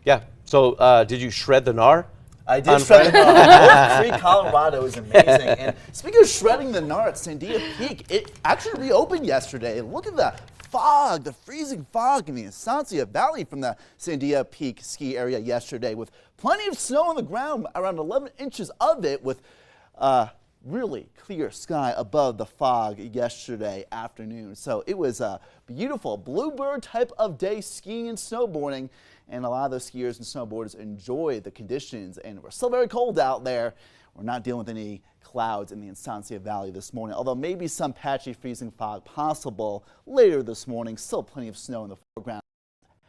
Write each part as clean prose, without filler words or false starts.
Yeah. So did you shred the gnar? I did shred the gnar. Free Colorado is amazing. And speaking of shredding the gnar at Sandia Peak, it actually reopened yesterday. Look at the fog, the freezing fog in the Estancia Valley from the Sandia Peak ski area yesterday, with plenty of snow on the ground, around 11 inches of it, with really clear sky above the fog yesterday afternoon. So it was a beautiful bluebird type of day skiing and snowboarding, and a lot of those skiers and snowboarders enjoy the conditions, and we're still very cold out there. We're not dealing with any clouds in the Estancia Valley this morning, although maybe some patchy freezing fog possible later this morning. Still plenty of snow in the foreground.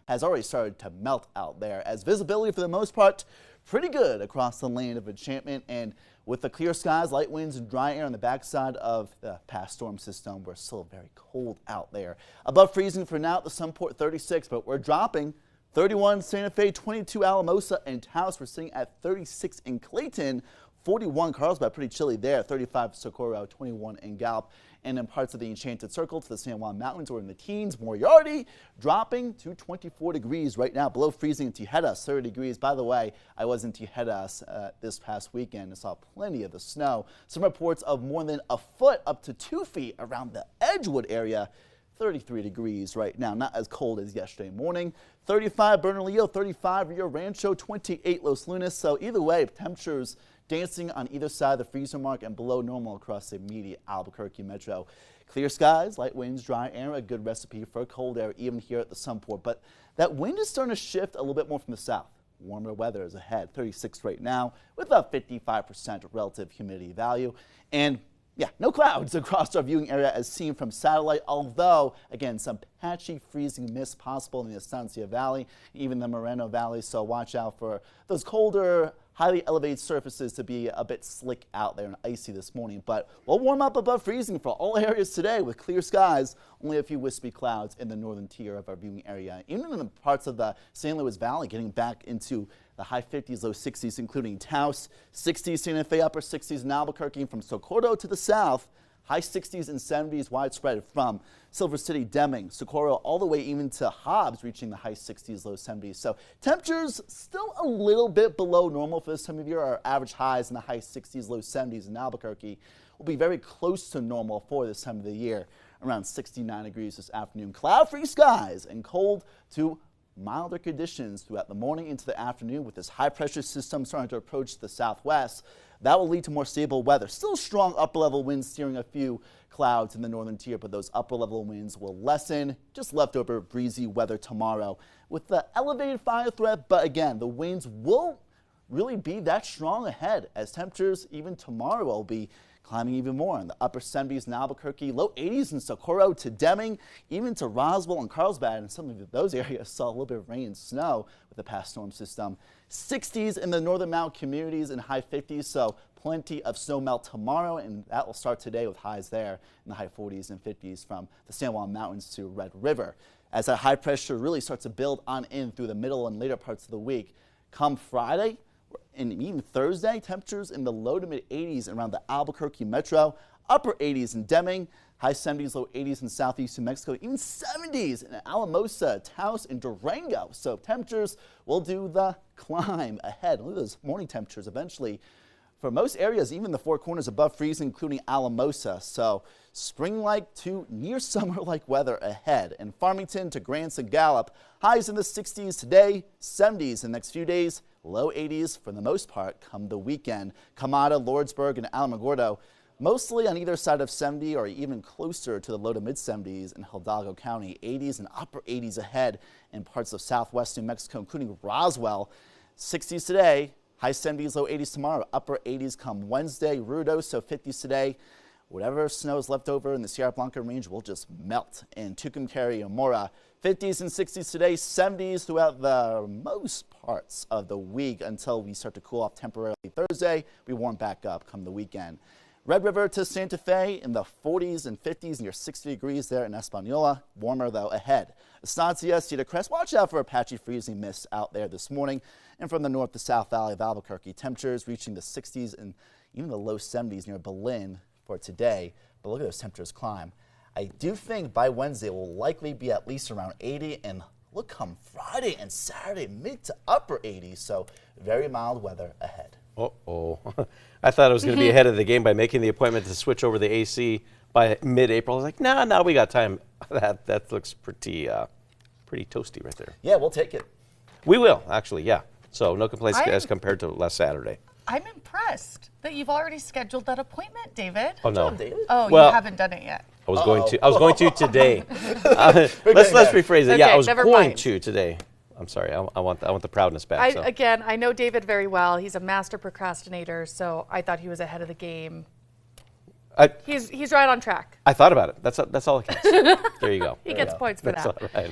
Has already started to melt out there, as visibility for the most part pretty good across the land of enchantment, and with the clear skies, light winds, and dry air on the backside of the past storm system, we're still very cold out there. Above freezing for now at the Sunport 36, but we're dropping 31 Santa Fe, 22 Alamosa and Taos. We're sitting at 36 in Clayton, 41 Carlsbad, pretty chilly there, 35 Socorro, 21 in Gallup. And in parts of the Enchanted Circle to the San Juan Mountains, we're in the teens. Moriarty dropping to 24 degrees right now, below freezing in Tijedas, 30 degrees. By the way, I was in Tijedas this past weekend and saw plenty of the snow. Some reports of more than a foot up to 2 feet around the Edgewood area. 33 degrees right now, not as cold as yesterday morning. 35 Bernalillo, 35 Rio Rancho, 28 Los Lunas. So either way, temperatures dancing on either side of the freezer mark and below normal across the immediate Albuquerque metro. Clear skies, light winds, dry air, a good recipe for cold air even here at the Sunport. But that wind is starting to shift a little bit more from the south. Warmer weather is ahead, 36 right now with a 55% relative humidity value. And yeah, no clouds across our viewing area as seen from satellite, although, again, some patchy freezing mist possible in the Estancia Valley, even the Moreno Valley, so watch out for those colder, highly elevated surfaces to be a bit slick out there and icy this morning. But we'll warm up above freezing for all areas today with clear skies, only a few wispy clouds in the northern tier of our viewing area. Even in the parts of the San Luis Valley, getting back into the high 50s, low 60s, including Taos, 60s, Santa Fe, upper 60s in Albuquerque, from Socorro to the south, high 60s and 70s widespread from Silver City, Deming, Socorro, all the way even to Hobbs, reaching the high 60s, low 70s. So temperatures still a little bit below normal for this time of year. Our average highs in the high 60s, low 70s in Albuquerque will be very close to normal for this time of the year, around 69 degrees this afternoon. Cloud-free skies and cold to milder conditions throughout the morning into the afternoon, with this high pressure system starting to approach the southwest. That will lead to more stable weather. Still strong upper level winds steering a few clouds in the northern tier, but those upper level winds will lessen. Just leftover breezy weather tomorrow with the elevated fire threat, but again, the winds won't really be that strong ahead, as temperatures even tomorrow will be climbing even more in the upper 70s in Albuquerque, low 80s in Socorro to Deming, even to Roswell and Carlsbad, and some of those areas saw a little bit of rain and snow with the past storm system. 60s in the northern mountain communities and high 50s, so plenty of snow melt tomorrow, and that will start today with highs there in the high 40s and 50s from the San Juan Mountains to Red River. As that high pressure really starts to build on in through the middle and later parts of the week, come Friday, and even Thursday, temperatures in the low to mid 80s around the Albuquerque metro, upper 80s in Deming, high 70s, low 80s in southeast New Mexico, even 70s in Alamosa, Taos, and Durango. So temperatures will do the climb ahead. Look at those morning temperatures eventually. For most areas, even the Four Corners above freezing, including Alamosa. So spring-like to near summer-like weather ahead. And Farmington to Grants and Gallup, highs in the 60s today, 70s in the next few days, low 80s for the most part come the weekend. Camada, Lordsburg, and Alamogordo, mostly on either side of 70 or even closer to the low to mid 70s in Hidalgo County. 80s and upper 80s ahead in parts of southwest New Mexico, including Roswell. 60s today, high 70s, low 80s tomorrow. Upper 80s come Wednesday. Ruidoso 50s today. Whatever snow is left over in the Sierra Blanca range will just melt in Tucumcari and Mora. 50s and 60s today, 70s throughout the most parts of the week until we start to cool off temporarily Thursday. We warm back up come the weekend. Red River to Santa Fe in the 40s and 50s near 60 degrees there in Española. Warmer though ahead. Estancia, Cedar Crest, watch out for a patchy freezing mist out there this morning. And from the north to south valley of Albuquerque, temperatures reaching the 60s and even the low 70s near Berlin for today. But look at those temperatures climb. I do think by Wednesday will likely be at least around 80 and look come Friday and Saturday, mid to upper 80s. So very mild weather ahead. Uh-oh. I thought I was going to be ahead of the game by making the appointment to switch over the AC by mid-April. I was like, no, we got time. That looks pretty toasty right there. Yeah, we'll take it. We will, actually, yeah. So no complaints as compared to last Saturday. I'm impressed that you've already scheduled that appointment, David. Oh, no. David? Oh, Well- you haven't done it yet. I was going to today. Let's rephrase it. Yeah, Okay, I was never going mind. to today. I'm sorry. I want the proudness back. so. Again, I know David very well. He's a master procrastinator, so I thought he was ahead of the game. He's right on track. I thought about it. That's all it counts. There you go. He gets points for That's that. all right.